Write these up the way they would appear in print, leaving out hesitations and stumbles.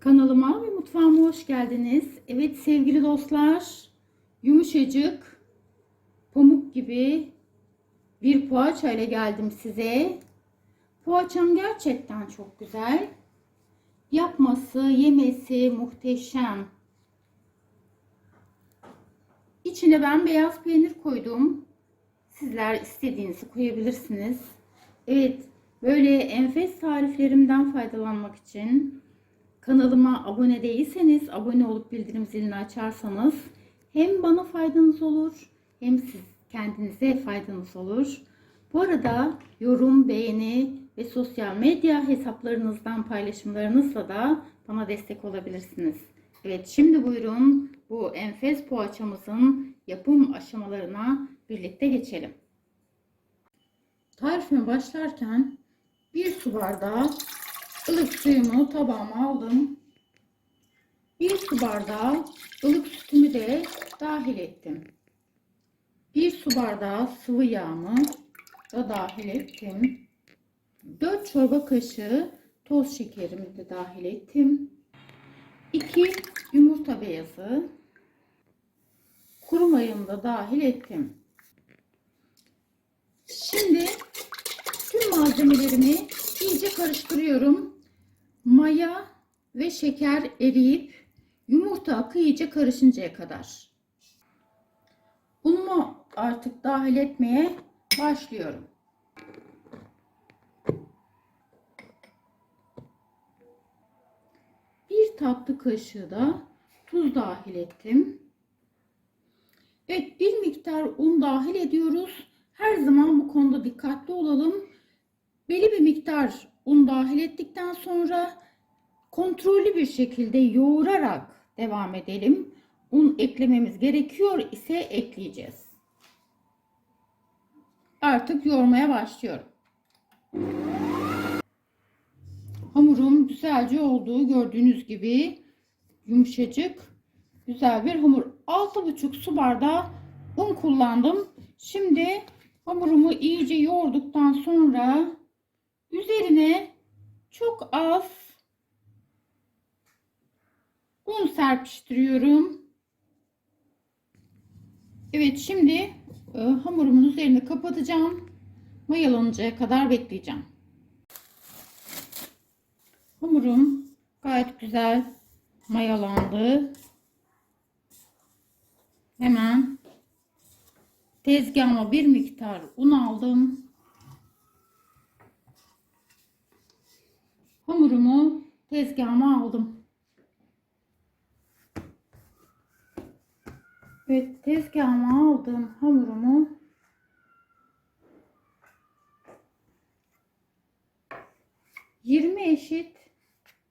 Kanalıma ve mutfağıma hoş geldiniz. Evet sevgili dostlar, yumuşacık, pamuk gibi bir poğaça ile geldim size. Poğaçam gerçekten çok güzel. Yapması, yemesi muhteşem. İçine ben beyaz peynir koydum. Sizler istediğinizi koyabilirsiniz. Evet, böyle enfes tariflerimden faydalanmak için kanalıma abone değilseniz abone olup bildirim zilini açarsanız hem bana faydanız olur hem siz kendinize faydanız olur. Bu arada yorum, beğeni ve sosyal medya hesaplarınızdan paylaşımlarınızla da bana destek olabilirsiniz. Evet, şimdi buyurun bu enfes poğaçamızın yapım aşamalarına birlikte geçelim. Tarifime başlarken 1 su bardağı ılık suyumu tabağıma aldım. 1 su bardağı ılık sütümü de dahil ettim. 1 su bardağı sıvı yağımı da dahil ettim. 4 çorba kaşığı toz şekerimi de dahil ettim. 2 yumurta beyazı, kuru mayamı da dahil ettim. Şimdi tüm malzemelerimi iyice karıştırıyorum. Maya ve şeker eriyip yumurta akı iyice karışıncaya kadar. Unumu artık dahil etmeye başlıyorum. Bir tatlı kaşığı da tuz dahil ettim. Evet, bir miktar un dahil ediyoruz. Her zaman bu konuda dikkatli olalım. Belli bir miktar un dahil ettikten sonra kontrollü bir şekilde yoğurarak devam edelim. Un eklememiz gerekiyor ise ekleyeceğiz. Artık yoğurmaya başlıyorum. Hamurum güzelce olduğu gördüğünüz gibi yumuşacık güzel bir hamur. 6,5 su bardağı un kullandım. Şimdi hamurumu iyice yoğurduktan sonra üzerine çok az un serpiştiriyorum. Evet, şimdi hamurumun üzerini kapatacağım. Mayalanıncaya kadar bekleyeceğim. Hamurum gayet güzel mayalandı. Hemen tezgahıma bir miktar un aldım. Hamurumu tezgahıma aldım. Evet, tezgahıma aldığım hamurumu eşit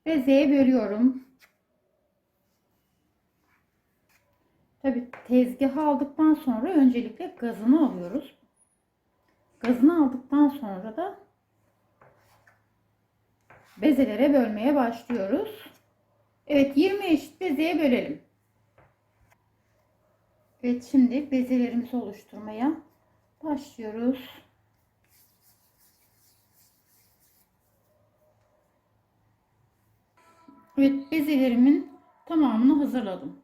bezeye bölüyorum. Tabi tezgaha aldıktan sonra öncelikle gazını alıyoruz. Gazını aldıktan sonra da bezelere bölmeye başlıyoruz. Evet, 20 eşit bezeye bölelim. Evet, şimdi bezelerimizi oluşturmaya başlıyoruz. Evet, bezelerimin tamamını hazırladım.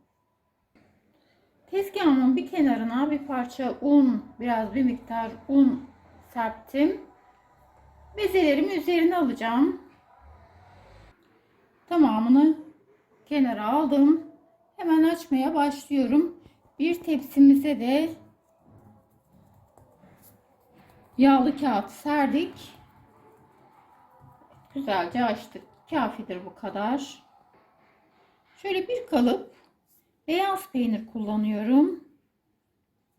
Tezgahımın bir kenarına bir parça un, bir miktar un serptim. Bezelerimi üzerine alacağım. Tamamını kenara aldım. Hemen açmaya başlıyorum. Bir tepsimize de yağlı kağıt serdik. Güzelce açtık. Kafidir bu kadar. Şöyle bir kalıp beyaz peynir kullanıyorum.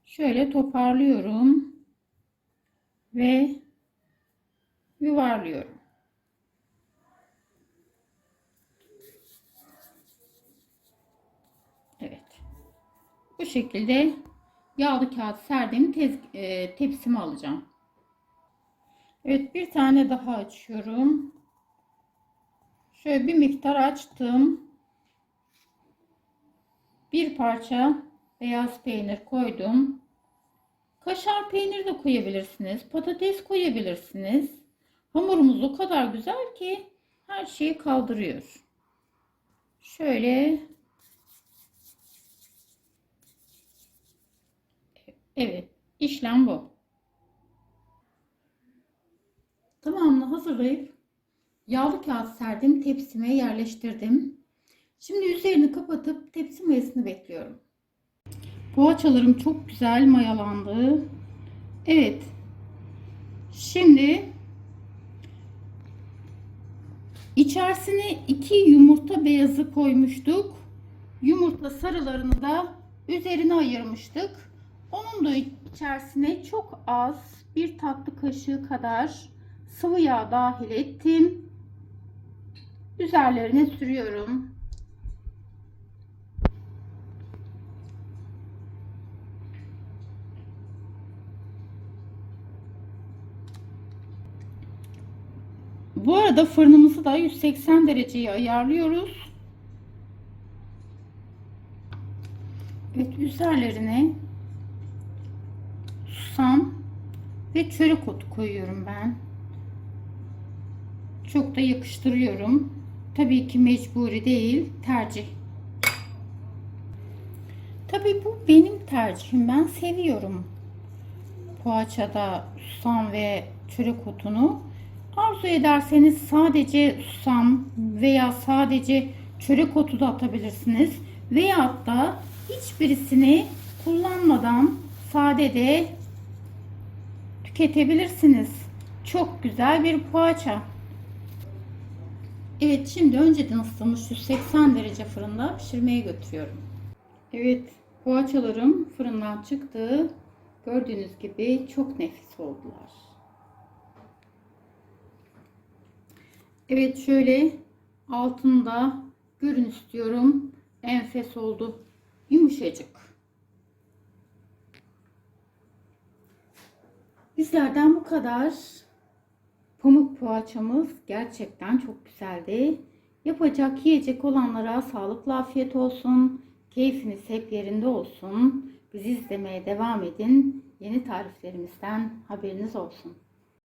Şöyle toparlıyorum ve yuvarlıyorum. Evet. Bu şekilde yağlı kağıt serdiğim tepsimi alacağım. Evet, bir tane daha açıyorum. Şöyle bir miktar açtım. Bir parça beyaz peynir koydum. Kaşar peynir de koyabilirsiniz. Patates koyabilirsiniz. Hamurumuz o kadar güzel ki her şeyi kaldırıyor. Şöyle, evet, işlem bu. Tamamını hazırlayıp yağlı kağıt serdim, tepsime yerleştirdim. Şimdi üzerini kapatıp tepsi mayasını bekliyorum. Poğaçalarım çok güzel mayalandı. Evet. Şimdi içerisine 2 yumurta beyazı koymuştuk. Yumurta sarılarını da üzerine ayırmıştık. Onun da içerisine çok az, bir tatlı kaşığı kadar sıvı yağ dahil ettim. Üzerlerine sürüyorum. Bu arada fırınımızı da 180 dereceye ayarlıyoruz. Evet, üzerlerine susam ve çörek otu koyuyorum ben. Çok da yakıştırıyorum. Tabii ki mecburi değil, tercih. Tabii bu benim tercihim. Ben seviyorum poğaçada susam ve çörek otunu. Arzu ederseniz sadece susam veya sadece çörek otu da atabilirsiniz. Veyahut da hiçbirisini kullanmadan sade de tüketebilirsiniz. Çok güzel bir poğaça. Evet, şimdi önceden ısıtılmış 180 derece fırında pişirmeye götürüyorum. Evet, poğaçalarım fırından çıktı. Gördüğünüz gibi çok nefis oldular. Evet, şöyle altında görün istiyorum. Enfes oldu. Yumuşacık. Bizlerden bu kadar. Pamuk poğaçamız gerçekten çok güzeldi. Yapacak, yiyecek olanlara sağlıklı afiyet olsun. Keyfiniz hep yerinde olsun. Bizi izlemeye devam edin. Yeni tariflerimizden haberiniz olsun.